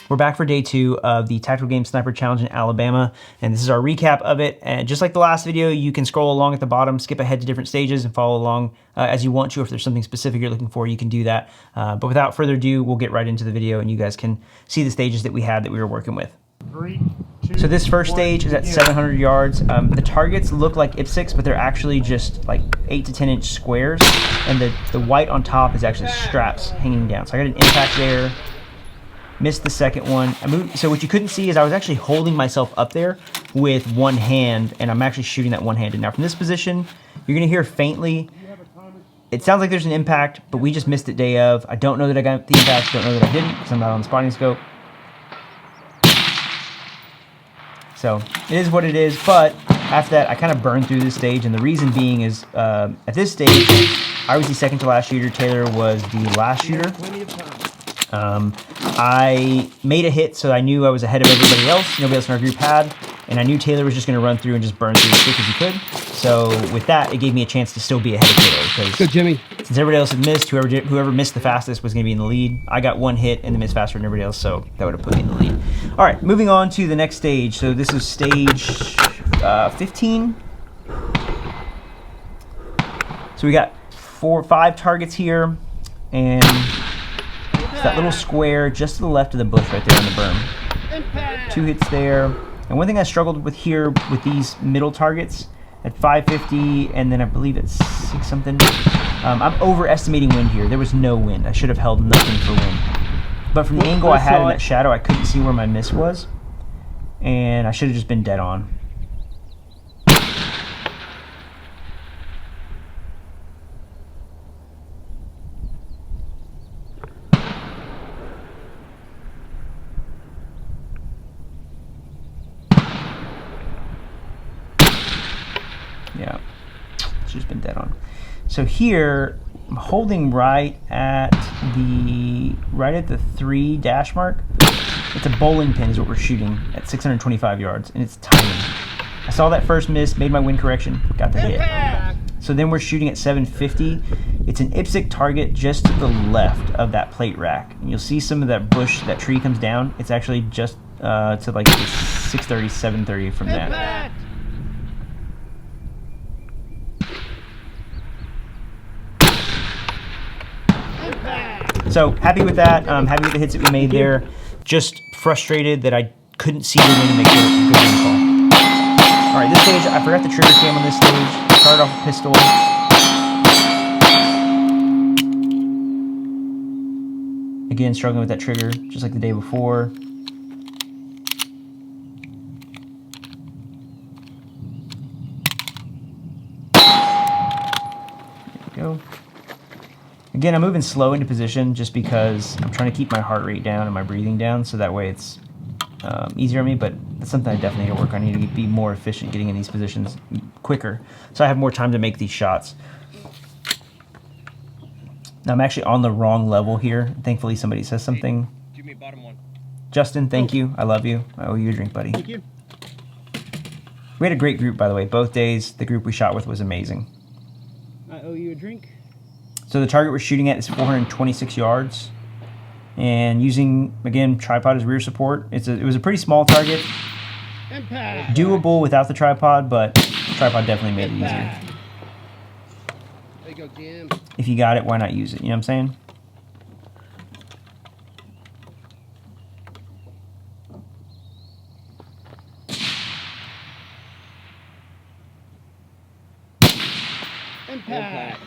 We're back for day 2 of the Tactical Game Sniper Challenge in Alabama, and this is our recap of it. And just like the last video, you can scroll along at the bottom, skip ahead to different stages, and follow along as you want to. If there's something specific you're looking for, you can do that. But without further ado, we'll get right into the video, and you guys can see the stages that we had that we were working with. 3, 2, so this first stage is at 700 yards. The targets look like IPSCs, but they're actually just like 8 to 10 inch squares, and the white on top is actually straps hanging down. So I got an impact there. Missed the second one. I moved, so what you couldn't see is I was actually holding myself up there with one hand, and I'm actually shooting that one-handed. Now from this position, you're gonna hear faintly, it sounds like there's an impact, but we just missed it day of. I don't know that I got the impact, don't know that I didn't, because I'm not on the spotting scope. So it is what it is, but after that, I kind of burned through this stage, and the reason being is, at this stage, I was the second to last shooter, Taylor was the last shooter. I made a hit, so I knew I was ahead of everybody else. Nobody else in our group had, and I knew Taylor was just going to run through and just burn through as quick as he could. So with that, it gave me a chance to still be ahead of Taylor. Because good, Jimmy. Since everybody else had missed, whoever missed the fastest was going to be in the lead. I got one hit and then missed faster than everybody else, so that would have put me in the lead. All right, moving on to the next stage. So this is stage 15. So we got 5 targets here, and that little square just to the left of the bush right there on the berm. 2 hits there. And one thing I struggled with here with these middle targets at 550 and then I believe it's 6 something. I'm overestimating wind here. There was no wind. I should have held nothing for wind. But from the angle I had in that shadow, I couldn't see where my miss was. And I should have just been dead on. Yeah, it's just been dead on. So here, I'm holding right at the 3 dash mark. It's a bowling pin is what we're shooting at 625 yards, and it's tiny. I saw that first miss, made my wind correction, got the hit. So then we're shooting at 750. It's an IPSC target just to the left of that plate rack. And you'll see some of that bush, that tree comes down. It's actually just to like 630, 730 from that. So happy with that. Happy with the hits that we made there. Just frustrated that I couldn't see the wind and make a good wind call. All right, this stage, I forgot the trigger cam on this stage. Started off with pistol. Again, struggling with that trigger, just like the day before. There we go. Again, I'm moving slow into position just because I'm trying to keep my heart rate down and my breathing down, so that way it's easier on me, but that's something I definitely need to work on. I need to be more efficient getting in these positions quicker, so I have more time to make these shots. Now I'm actually on the wrong level here. Thankfully somebody says something. Jimmy, bottom one. Justin, thank you. I love you. I owe you a drink, buddy. Thank you. We had a great group, by the way. Both days, the group we shot with was amazing. I owe you a drink. So the target we're shooting at is 426 yards. And using, again, tripod as rear support. It was a pretty small target. Impact. Doable without the tripod, but the tripod definitely made it easier. There you go, Jim. If you got it, why not use it? You know what I'm saying? Impact.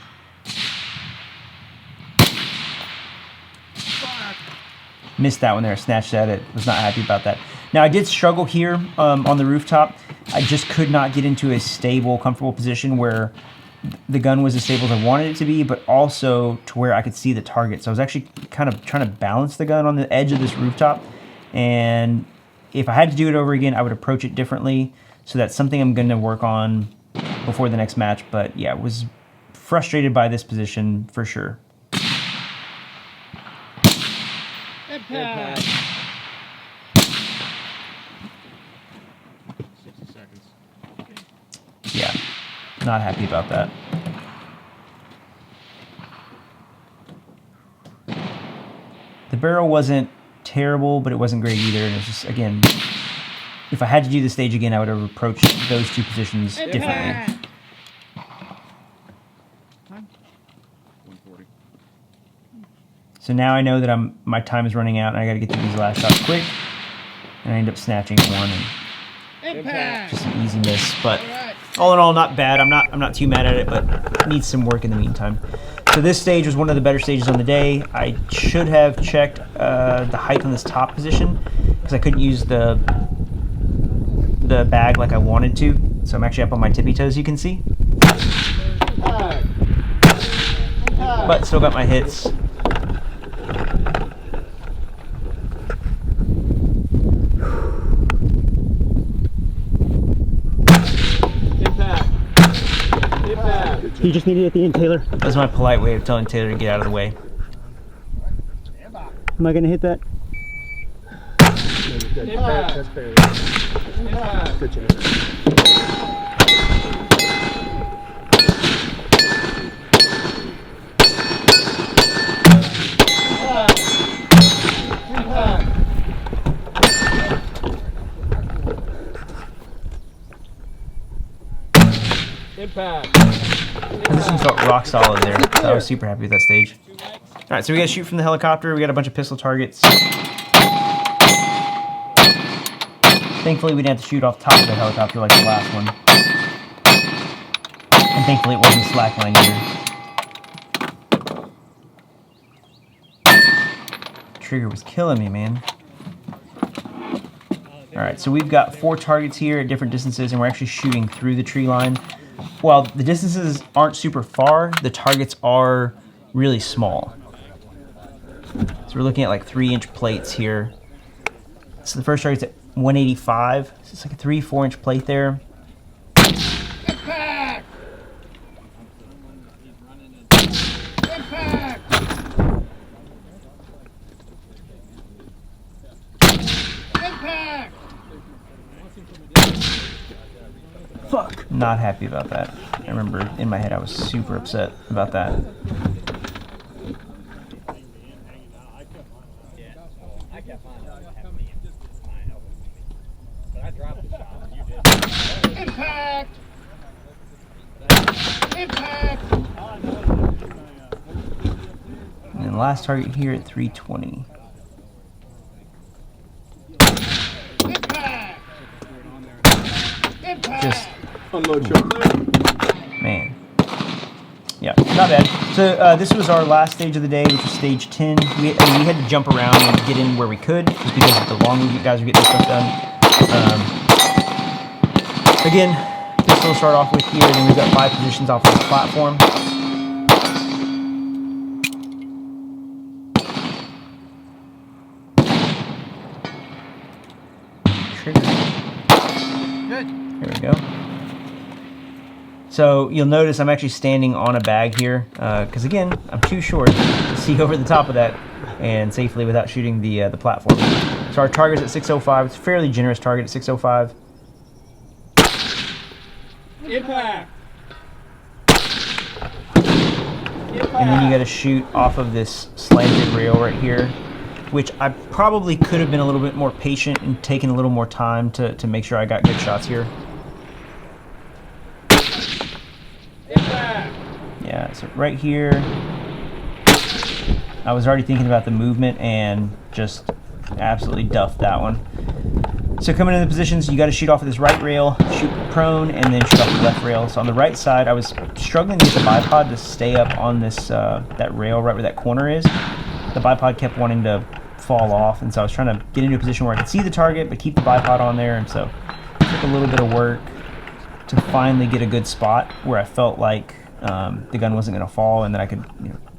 Missed that one there, snatched at it, was not happy about that. Now I did struggle here on the rooftop. I just could not get into a stable, comfortable position where the gun was as stable as I wanted it to be, but also to where I could see the target. So I was actually kind of trying to balance the gun on the edge of this rooftop. And if I had to do it over again, I would approach it differently. So that's something I'm going to work on before the next match. But yeah, I was frustrated by this position for sure. Impact. 60 seconds. Yeah, not happy about that. The barrel wasn't terrible, but it wasn't great either. And it's just, again, if I had to do the stage again, I would have approached those two positions differently. Impact. 140. So now I know that my time is running out, and I got to get to these last shots quick. And I end up snatching one, and Impact. just an easy miss. But All right. all in all, not bad. I'm not too mad at it, but needs some work in the meantime. So this stage was one of the better stages on the day. I should have checked the height on this top position because I couldn't use the bag like I wanted to. So I'm actually up on my tippy toes, you can see. But still got my hits. You just need it at the end, Taylor. That was my polite way of telling Taylor to get out of the way. Am I going to hit that? That's fair. Good job. Impact. This one felt rock solid there. So I was super happy with that stage. Alright, so we gotta shoot from the helicopter. We got a bunch of pistol targets. Thankfully we didn't have to shoot off the top of the helicopter like the last one. And thankfully it wasn't slackline either. Trigger was killing me, man. Alright, so we've got 4 targets here at different distances, and we're actually shooting through the tree line. While the distances aren't super far, the targets are really small. So we're looking at like 3-inch plates here. So the first target's at 185. So it's like a 3-4-inch plate there. Impact. Impact. Impact. Fuck. Not happy about that. I remember in my head I was super upset about that. Impact. Impact. And then last target here at 320. Impact. Impact. Just, Unload your man. Yeah, not bad. So this was our last stage of the day, which was stage 10. We had to jump around and get in where we could, just because the longer you guys were getting stuff done. Again, this will start off with here, and then we've got 5 positions off of this platform. Trigger. Good. There we go. So you'll notice I'm actually standing on a bag here, because again, I'm too short to see over the top of that and safely without shooting the platform. So our target's at 605. It's a fairly generous target at 605. Impact. And then you got to shoot off of this slanted rail right here, which I probably could have been a little bit more patient and taken a little more time to make sure I got good shots here. Impact. Yeah, so right here, I was already thinking about the movement and just absolutely duffed that one. So coming into the positions, you got to shoot off of this right rail, shoot prone, and then shoot off the left rail. So on the right side, I was struggling to get the bipod to stay up on this that rail right where that corner is. The bipod kept wanting to fall off, and so I was trying to get into a position where I could see the target but keep the bipod on there, and so it took a little bit of work to finally get a good spot where I felt like the gun wasn't going to fall and that I could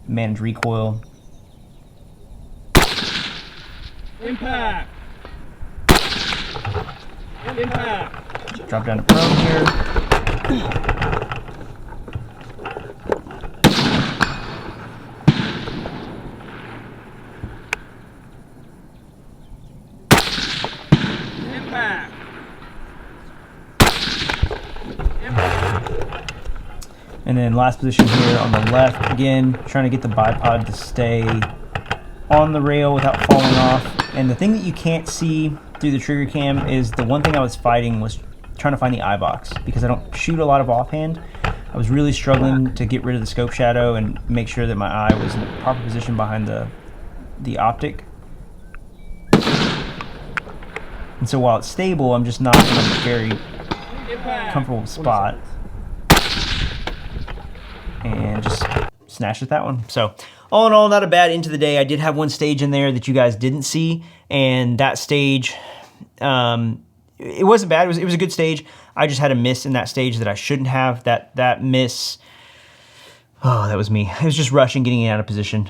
manage recoil. Impact. Impact. Drop down to prone here. Impact. And then last position here on the left, again, trying to get the bipod to stay on the rail without falling off And the thing that you can't see through the trigger cam is the one thing I was fighting was trying to find the eye box, because I don't shoot a lot of offhand. I was really struggling to get rid of the scope shadow and make sure that my eye was in the proper position behind the optic. And so while it's stable, I'm just not in a very comfortable spot. And just snatched at that one. So all in all, not a bad end to the day. I did have one stage in there that you guys didn't see, and that stage, it wasn't bad. It was a good stage. I just had a miss in that stage that I shouldn't have. That miss, oh, that was me. It was just rushing, getting it out of position.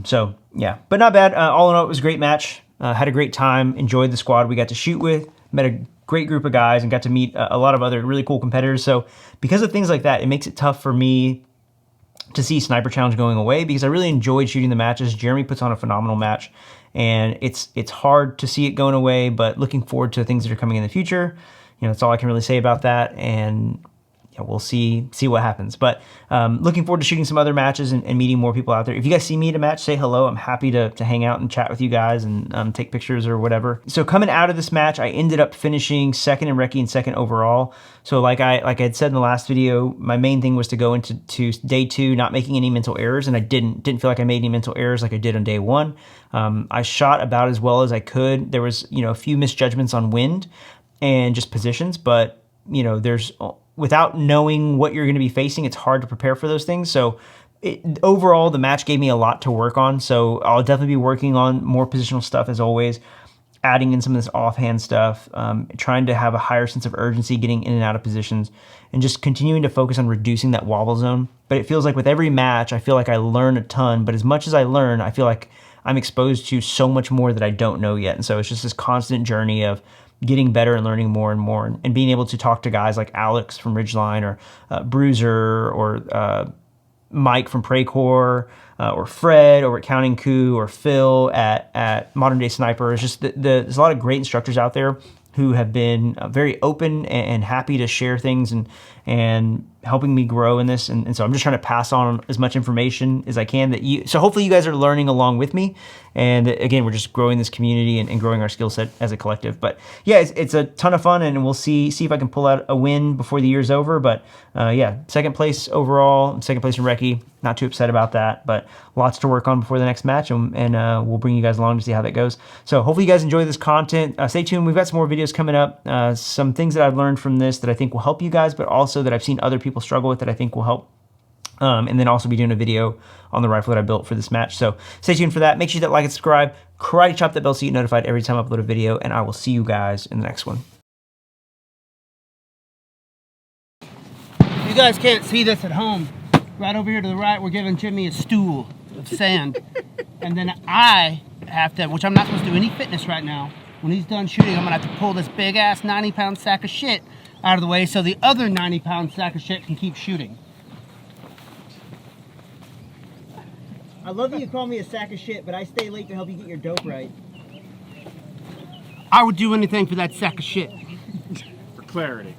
So yeah, but not bad. All in all, it was a great match. Had a great time. Enjoyed the squad we got to shoot with. Met a great group of guys and got to meet a lot of other really cool competitors. So because of things like that, it makes it tough for me to see Sniper Challenge going away, because I really enjoyed shooting the matches. Jeremy puts on a phenomenal match, and it's hard to see it going away, but looking forward to things that are coming in the future. You know, that's all I can really say about that, and yeah, we'll see what happens. But looking forward to shooting some other matches and meeting more people out there. If you guys see me at a match, say hello. I'm happy to hang out and chat with you guys and take pictures or whatever. So coming out of this match, I ended up finishing second in recce and second overall. So like I had said in the last video, my main thing was to go into day 2 not making any mental errors, and I didn't feel like I made any mental errors like I did on day 1. I shot about as well as I could. There was, you know, a few misjudgments on wind and just positions, but you know, without knowing what you're going to be facing, it's hard to prepare for those things. So overall, the match gave me a lot to work on. So I'll definitely be working on more positional stuff as always, adding in some of this offhand stuff, trying to have a higher sense of urgency getting in and out of positions, and just continuing to focus on reducing that wobble zone. But it feels like with every match, I feel like I learn a ton, but as much as I learn, I feel like I'm exposed to so much more that I don't know yet. And so it's just this constant journey of getting better and learning more and more, and being able to talk to guys like Alex from Ridgeline, or Bruiser, or Mike from Praycore, or Fred over at Counting Coup, or Phil at Modern Day Sniper. It's just there's a lot of great instructors out there who have been very open and happy to share things and helping me grow in this. And so I'm just trying to pass on as much information as I can so hopefully you guys are learning along with me. And again, we're just growing this community and growing our skill set as a collective. But yeah, it's a ton of fun, and we'll see if I can pull out a win before the year's over. But yeah, second place overall, second place in recce. Not too upset about that, but lots to work on before the next match, and we'll bring you guys along to see how that goes. So hopefully you guys enjoy this content. Stay tuned. We've got some more videos coming up. Some things that I've learned from this that I think will help you guys, but also that I've seen other people struggle with that I think will help. And then also be doing a video on the rifle that I built for this match. So stay tuned for that. Make sure you hit that like and subscribe. Karate chop that bell so you get notified every time I upload a video, and I will see you guys in the next one. You guys can't see this at home. Right over here to the right, we're giving Jimmy a stool of sand. And then I have to, which I'm not supposed to do any fitness right now, when he's done shooting, I'm gonna have to pull this big ass 90-pound sack of shit out of the way so the other 90-pound sack of shit can keep shooting. I love that you call me a sack of shit, but I stay late to help you get your dope right. I would do anything for that sack of shit. For clarity.